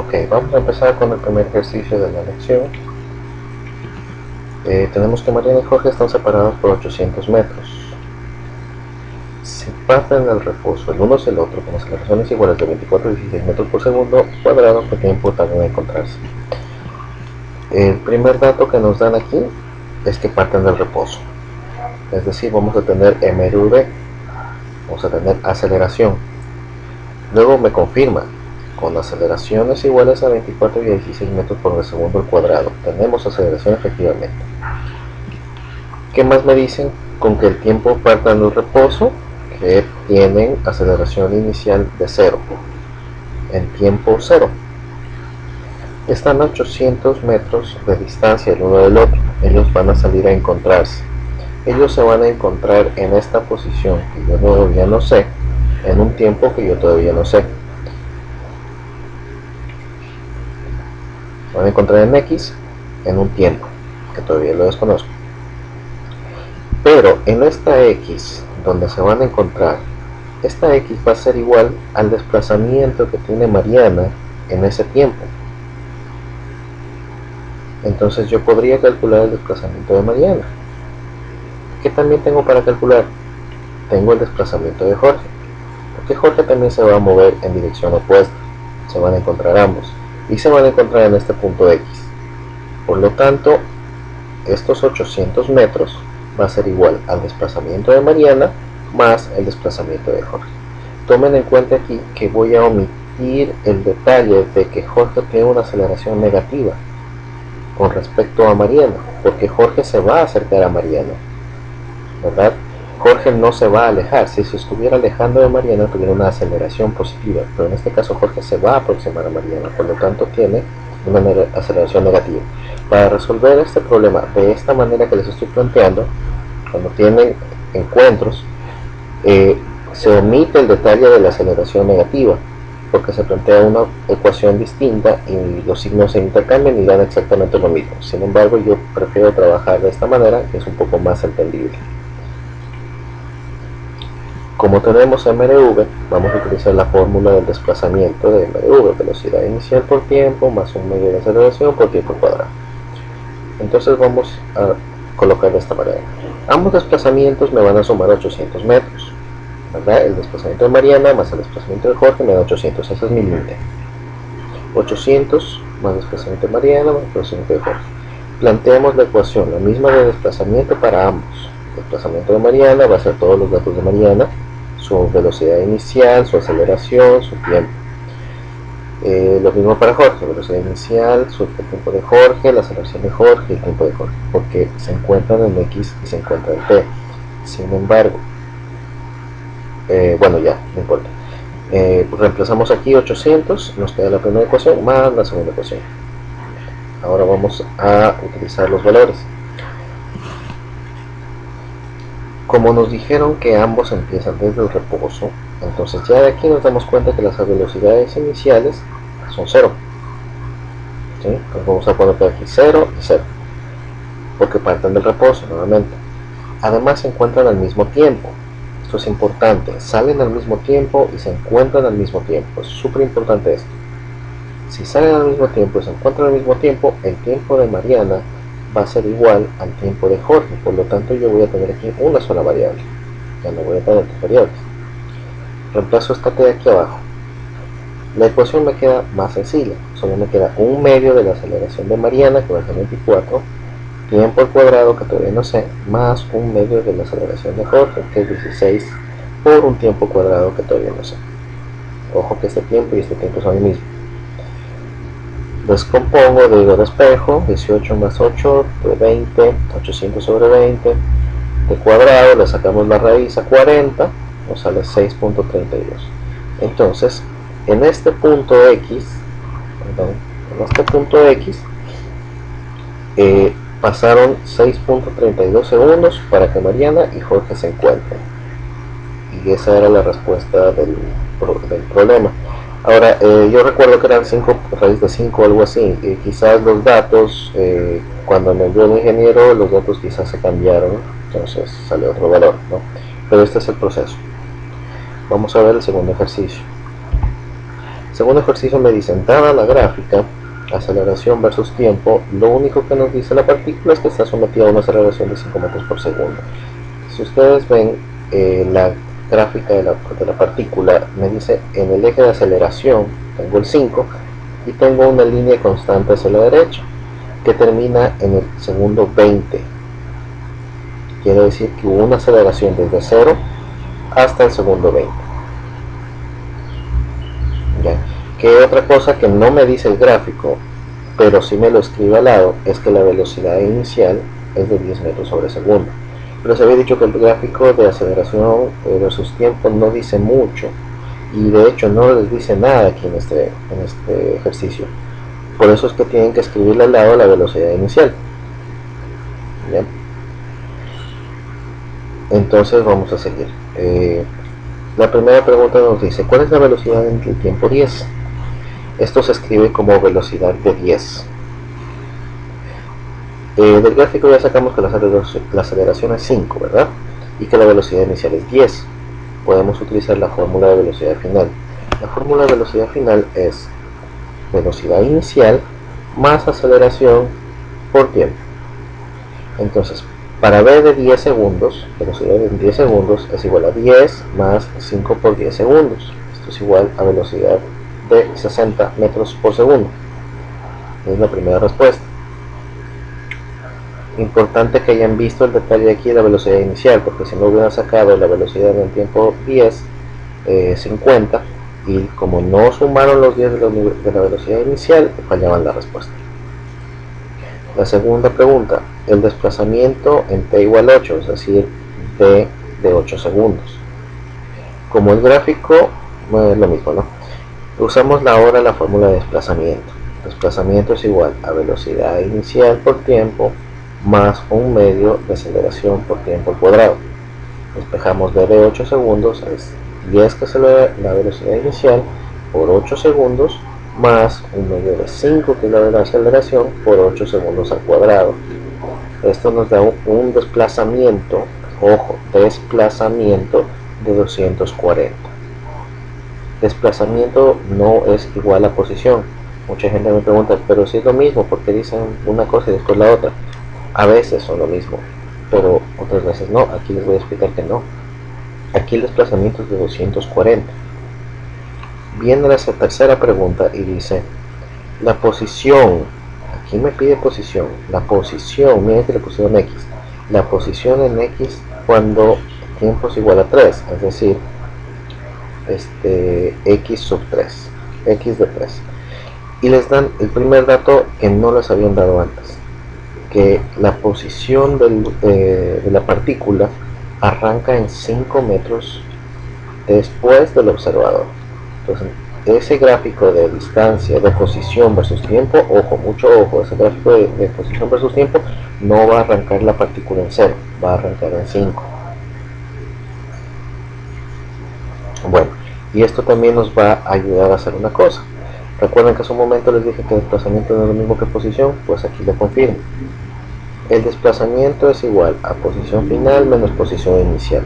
Ok, vamos a empezar con el primer ejercicio de la lección. Tenemos que Mariana y Jorge están separados por 800 metros. Si parten del reposo el uno hacia el otro con aceleraciones iguales de 24 y 16 metros por segundo cuadrado, ¿qué tiempo tardan en encontrarse? El primer dato que nos dan aquí es que parten del reposo. Es decir, vamos a tener mRV, vamos a tener aceleración. Luego me confirma, con aceleraciones iguales a 24 y 16 metros por segundo al cuadrado. Tenemos aceleración efectivamente. ¿Qué más me dicen? Con que el tiempo partan del reposo, que tienen aceleración inicial de 0, en tiempo 0. Están a 800 metros de distancia el uno del otro. Ellos van a salir a encontrarse. Ellos se van a encontrar en esta posición que yo todavía no sé, en un tiempo que yo todavía no sé. Se van a encontrar en X en un tiempo que todavía lo desconozco. Pero en esta X donde se van a encontrar, esta X va a ser igual al desplazamiento que tiene Mariana en ese tiempo. Entonces yo podría calcular el desplazamiento de Mariana. ¿Qué también tengo para calcular? Tengo el desplazamiento de Jorge, porque Jorge también se va a mover en dirección opuesta. Se van a encontrar ambos y se van a encontrar en este punto X. Por lo tanto, estos 800 metros va a ser igual al desplazamiento de Mariana más el desplazamiento de Jorge. Tomen en cuenta aquí que voy a omitir el detalle de que Jorge tiene una aceleración negativa con respecto a Mariana, porque Jorge se va a acercar a Mariana, ¿verdad? Jorge no se va a alejar. Si se estuviera alejando de Mariana tuviera una aceleración positiva, pero en este caso Jorge se va a aproximar a Mariana, por lo tanto tiene una aceleración negativa. Para resolver este problema de esta manera que les estoy planteando, cuando tienen encuentros, se omite el detalle de la aceleración negativa, porque se plantea una ecuación distinta y los signos se intercambian y dan exactamente lo mismo. Sin embargo, yo prefiero trabajar de esta manera, que es un poco más entendible. Como tenemos mRV, vamos a utilizar la fórmula del desplazamiento de mRV, velocidad inicial por tiempo más un medio de aceleración por tiempo cuadrado. Entonces vamos a colocar de esta manera. Ambos desplazamientos me van a sumar 800 metros, ¿verdad? El desplazamiento de Mariana más el desplazamiento de Jorge me da 800, ese es mi límite. 800 más desplazamiento de Mariana más desplazamiento de Jorge. Planteamos la ecuación, la misma de desplazamiento para ambos. El desplazamiento de Mariana va a ser todos los datos de Mariana, su velocidad inicial, su aceleración, su tiempo. Lo mismo para Jorge, velocidad inicial, el tiempo de Jorge, la aceleración de Jorge y el tiempo de Jorge, porque se encuentran en X y se encuentran en T. Sin embargo, bueno, ya, no importa. Reemplazamos aquí 800, nos queda la primera ecuación más la segunda ecuación. Ahora vamos a utilizar los valores. Como nos dijeron que ambos empiezan desde el reposo, entonces ya de aquí nos damos cuenta que las velocidades iniciales son 0. ¿Sí? Entonces vamos a poner aquí 0 y 0, porque parten del reposo nuevamente. Además se encuentran al mismo tiempo. Esto es importante, salen al mismo tiempo y se encuentran al mismo tiempo. Es súper importante esto. Si salen al mismo tiempo y se encuentran al mismo tiempo, el tiempo de Mariana va a ser igual al tiempo de Jorge, por lo tanto yo voy a tener aquí una sola variable, ya no voy a tener dos variables. Reemplazo esta t de aquí abajo. La ecuación me queda más sencilla, solo me queda un medio de la aceleración de Mariana, que va a ser 24, tiempo al cuadrado, que todavía no sé, más un medio de la aceleración de Jorge, que es 16, por un tiempo cuadrado que todavía no sé. Ojo que este tiempo y este tiempo son el mismo. Descompongo, digo despejo, 18 más 8 de 20, 800 sobre 20, de cuadrado, le sacamos la raíz a 40, nos sale 6.32. Entonces, en este punto X, pasaron 6.32 segundos para que Mariana y Jorge se encuentren. Y esa era la respuesta del problema. Ahora, yo recuerdo que eran 5 raíz de 5 o algo así, y quizás los datos, cuando me envió el ingeniero, los datos quizás se cambiaron, entonces sale otro valor, ¿no? Pero este es el proceso. Vamos a ver el segundo ejercicio. segundo ejercicio me dicen, dada la gráfica, aceleración versus tiempo, lo único que nos dice la partícula es que está sometida a una aceleración de 5 metros por segundo. Si ustedes ven la gráfica de la partícula, me dice en el eje de aceleración tengo el 5 y tengo una línea constante hacia la derecha que termina en el segundo 20. Quiere decir que hubo una aceleración desde 0 hasta el segundo 20. ¿Ya? Que otra cosa que no me dice el gráfico, pero sí me lo escribe al lado, es que la velocidad inicial es de 10 metros sobre segundo. Pero se había dicho que el gráfico de aceleración versus tiempo no dice mucho, y de hecho no les dice nada aquí en este ejercicio. Por eso es que tienen que escribirle al lado la velocidad inicial. ¿Bien? Entonces vamos a seguir. La primera pregunta nos dice, ¿cuál es la velocidad en el tiempo 10? Esto se escribe como velocidad de 10. Del gráfico ya sacamos que la aceleración es 5, ¿verdad? Y que la velocidad inicial es 10. Podemos utilizar la fórmula de velocidad final. La fórmula de velocidad final es velocidad inicial más aceleración por tiempo. Entonces, para v de 10 segundos, velocidad de 10 segundos es igual a 10 más 5 por 10 segundos. Esto es igual a velocidad de 60 metros por segundo. Es la primera respuesta. Importante que hayan visto el detalle aquí de la velocidad inicial, porque si no hubieran sacado la velocidad en el tiempo 10, 50, y como no sumaron los 10 de la velocidad inicial, fallaban la respuesta. La segunda pregunta, el desplazamiento en t igual a 8, es decir, d de 8 segundos. Como el gráfico, es lo mismo, ¿no? Usamos ahora la fórmula de desplazamiento. Desplazamiento es igual a velocidad inicial por tiempo más un medio de aceleración por tiempo al cuadrado. Despejamos d de 8 segundos, es 10 que es la velocidad inicial por 8 segundos más un medio de 5 que es la aceleración por 8 segundos al cuadrado. Esto nos da un desplazamiento, ojo, desplazamiento de 240. Desplazamiento no es igual a posición. Mucha gente me pregunta, pero si es lo mismo, ¿por qué dicen una cosa y después la otra? A veces son lo mismo, pero otras veces no. Aquí les voy a explicar que no. Aquí el desplazamiento es de 240. Viene la tercera pregunta y dice, la posición, aquí me pide posición, la posición, miren que le pusieron x, la posición en x cuando tiempo es igual a 3, es decir, x sub 3, x de 3. Y les dan el primer dato que no les habían dado antes, que la posición de la partícula arranca en 5 metros después del observador. Entonces, ese gráfico de distancia, de posición versus tiempo, ojo, mucho ojo, ese gráfico de posición versus tiempo no va a arrancar la partícula en 0, va a arrancar en 5. Bueno, y esto también nos va a ayudar a hacer una cosa. Recuerden que hace un momento les dije que el desplazamiento no es lo mismo que posición, pues aquí lo confirmo. El desplazamiento es igual a posición final menos posición inicial.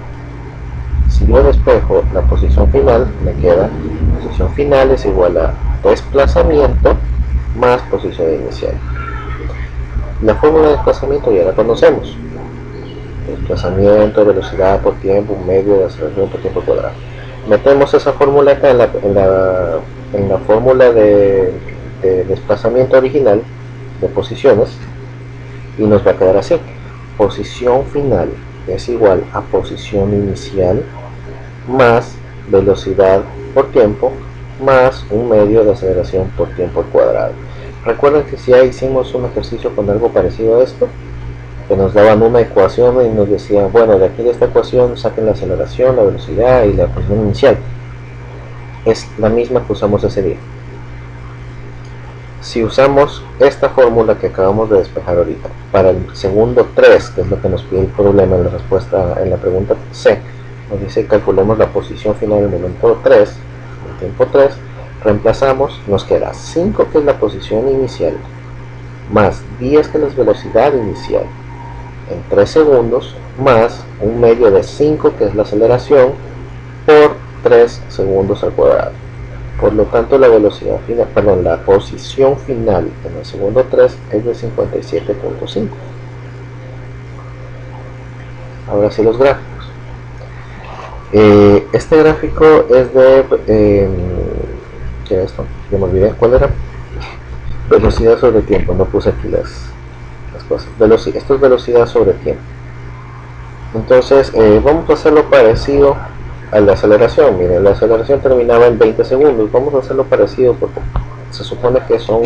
Si yo despejo la posición final, me queda posición final es igual a desplazamiento más posición inicial. La fórmula de desplazamiento ya la conocemos. Desplazamiento, velocidad por tiempo, un medio de aceleración por tiempo cuadrado. Metemos esa fórmula acá en la fórmula de desplazamiento original de posiciones y nos va a quedar así. Posición final es igual a posición inicial más velocidad por tiempo más un medio de aceleración por tiempo al cuadrado. Recuerden que si ya hicimos un ejercicio con algo parecido a esto, que nos daban una ecuación y nos decían, bueno, de aquí de esta ecuación saquen la aceleración, la velocidad y la posición inicial. Es la misma que usamos ese día. Si usamos esta fórmula que acabamos de despejar ahorita para el segundo 3, que es lo que nos pide el problema en la respuesta en la pregunta C, nos dice calculemos la posición final en el momento 3, el tiempo 3, reemplazamos, nos queda 5 que es la posición inicial más 10 que es la velocidad inicial en 3 segundos más un medio de 5 que es la aceleración por 3 segundos al cuadrado. Por lo tanto, la velocidad final, perdón, la posición final en el segundo 3 es de 57.5. Ahora sí los gráficos. Este gráfico es de ¿qué es esto? Ya me olvidé cuál era. Velocidad sobre tiempo, no puse aquí las cosas. Esto es velocidad sobre tiempo. Entonces vamos a hacerlo parecido a la aceleración. Miren, la aceleración terminaba en 20 segundos. Vamos a hacerlo parecido porque se supone que son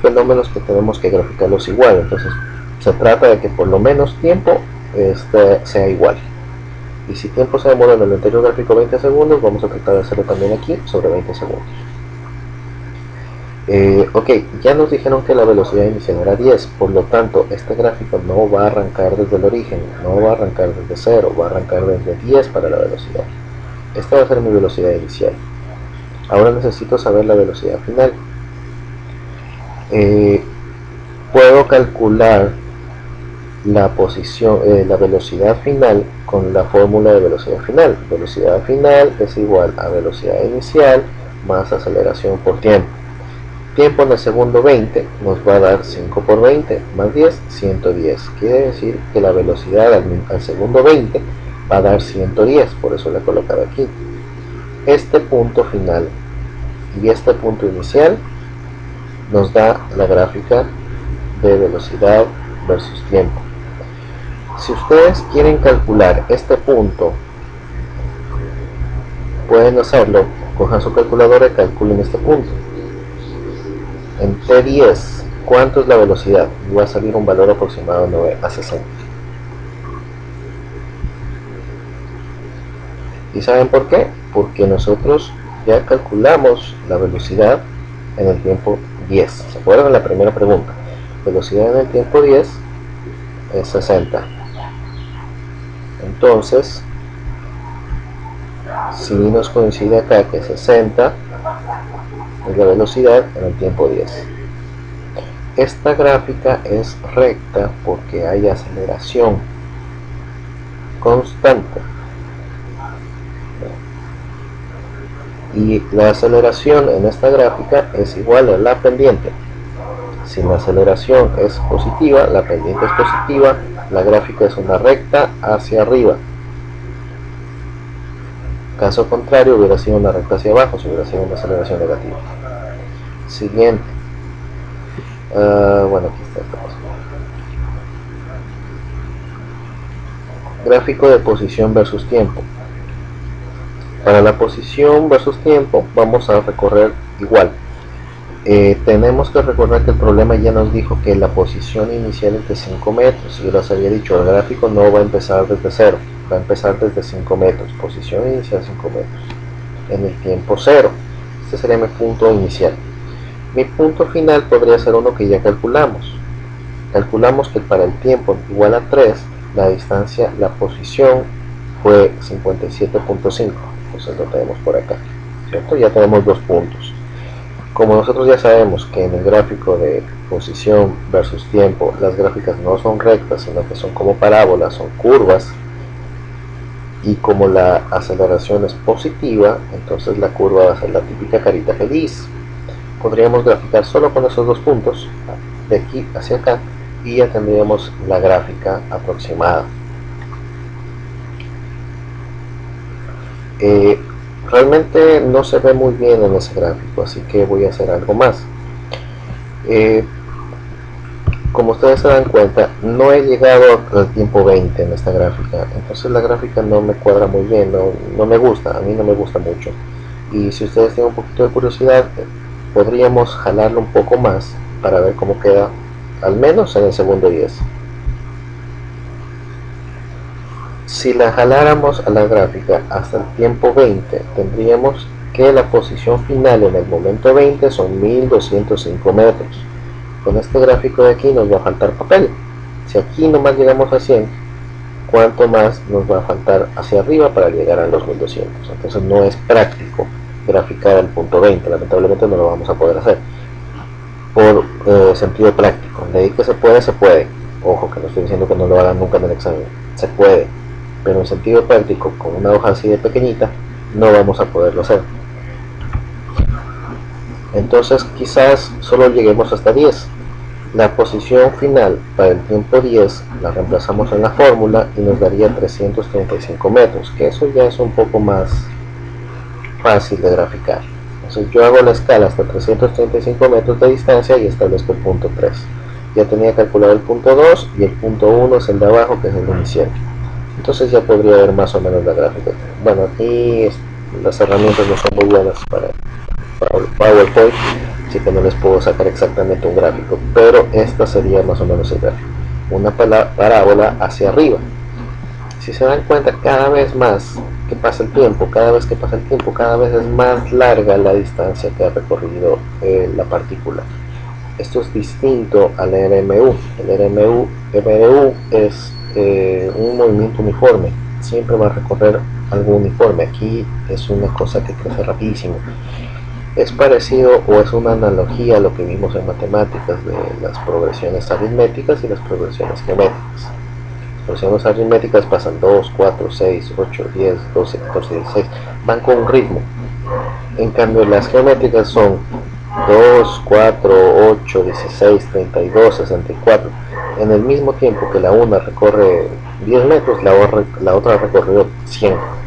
fenómenos que tenemos que graficarlos igual. Entonces se trata de que por lo menos tiempo sea igual. Y si tiempo se demora en el anterior gráfico 20 segundos, vamos a tratar de hacerlo también aquí sobre 20 segundos. Ok, ya nos dijeron que la velocidad inicial era 10, por lo tanto este gráfico no va a arrancar desde el origen, no va a arrancar desde 0, va a arrancar desde 10 para la velocidad. Esta va a ser mi velocidad inicial. Ahora necesito saber la velocidad final. Puedo calcular la posición, la velocidad final con la fórmula de velocidad final. Velocidad final es igual a velocidad inicial más aceleración por tiempo. Tiempo en el segundo 20 nos va a dar 5 por 20 más 10, 110. Quiere decir que la velocidad al segundo 20 va a dar 110, por eso le he colocado aquí. Este punto final y este punto inicial nos da la gráfica de velocidad versus tiempo. Si ustedes quieren calcular este punto, pueden hacerlo, cojan su calculadora y calculen este punto. En T10, ¿cuánto es la velocidad? Y va a salir un valor aproximado a 60. ¿Y saben por qué? Porque nosotros ya calculamos la velocidad en el tiempo 10. ¿Se acuerdan de la primera pregunta? Velocidad en el tiempo 10 es 60. Entonces, si nos coincide acá que 60 es la velocidad en el tiempo 10. Esta gráfica es recta porque hay aceleración constante. Y la aceleración en esta gráfica es igual a la pendiente. Si la aceleración es positiva, la pendiente es positiva, la gráfica es una recta hacia arriba. Caso contrario, hubiera sido una recta hacia abajo, si hubiera sido una aceleración negativa. Siguiente. Bueno, aquí está esta cosa. Gráfico de posición versus tiempo. Para la posición versus tiempo vamos a recorrer igual. Tenemos que recordar que el problema ya nos dijo que la posición inicial es de 5 metros. Yo les había dicho, el gráfico no va a empezar desde 0, va a empezar desde 5 metros. Posición inicial 5 metros. En el tiempo 0. Este sería mi punto inicial. Mi punto final podría ser uno que ya calculamos. Calculamos que para el tiempo igual a 3, la distancia, la posición fue 57.5. Entonces lo tenemos por acá, ¿cierto? Ya tenemos dos puntos. Como nosotros ya sabemos que en el gráfico de posición versus tiempo las gráficas no son rectas, sino que son como parábolas, son curvas, y como la aceleración es positiva, entonces la curva va a ser la típica carita feliz. Podríamos graficar solo con esos dos puntos, de aquí hacia acá, y ya tendríamos la gráfica aproximada. Realmente no se ve muy bien en ese gráfico, así que voy a hacer algo más. Como ustedes se dan cuenta, no he llegado al tiempo 20 en esta gráfica, entonces la gráfica no me cuadra muy bien, no me gusta, a mí no me gusta mucho. Y si ustedes tienen un poquito de curiosidad, podríamos jalarlo un poco más para ver cómo queda, al menos en el segundo 10. Si la jaláramos a la gráfica hasta el tiempo 20, tendríamos que la posición final en el momento 20 son 1205 metros. Con este gráfico de aquí nos va a faltar papel. Si aquí nomás llegamos a 100, ¿cuánto más nos va a faltar hacia arriba para llegar a los 1200? Entonces no es práctico graficar el punto 20, lamentablemente no lo vamos a poder hacer por sentido práctico. De ahí que se puede, se puede. Ojo, que no estoy diciendo que no lo hagan nunca en el examen, se puede, pero en sentido práctico, con una hoja así de pequeñita, no vamos a poderlo hacer. Entonces quizás solo lleguemos hasta 10. La posición final para el tiempo 10 la reemplazamos en la fórmula y nos daría 335 metros, que eso ya es un poco más fácil de graficar. Entonces yo hago la escala hasta 335 metros de distancia y establezco el punto 3. Ya tenía calculado el punto 2 y el punto 1 es el de abajo, que es el inicial. Entonces ya podría ver más o menos la gráfica. Bueno, aquí las herramientas no son muy buenas para PowerPoint, así que no les puedo sacar exactamente un gráfico, pero esta sería más o menos el gráfico, una parábola hacia arriba. Si se dan cuenta, cada vez más que pasa el tiempo, cada vez es más larga la distancia que ha recorrido la partícula. Esto es distinto al RMU. El RMU es un movimiento uniforme, siempre va a recorrer algo uniforme. Aquí es una cosa que crece rapidísimo. Es parecido o es una analogía a lo que vimos en matemáticas de las progresiones aritméticas y las progresiones geométricas. Las progresiones aritméticas pasan 2, 4, 6, 8, 10, 12, 14, 16, van con un ritmo. En cambio las geométricas son 2, 4, 8, 16, 32, 64. En el mismo tiempo que la una recorre 10 metros, la otra recorrió 100.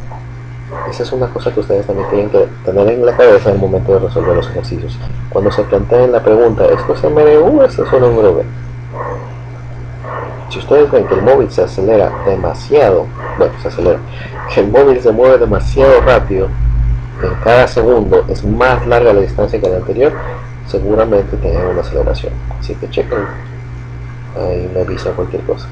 Esa es una cosa que ustedes también tienen que tener en la cabeza en el momento de resolver los ejercicios. Cuando se planteen la pregunta, ¿esto es MRU o esto es solo MRV? Si ustedes ven que el móvil se acelera demasiado, que el móvil se mueve demasiado rápido, en cada segundo es más larga la distancia que la anterior, seguramente tienen una aceleración. Así que chequen y me avisan cualquier cosa.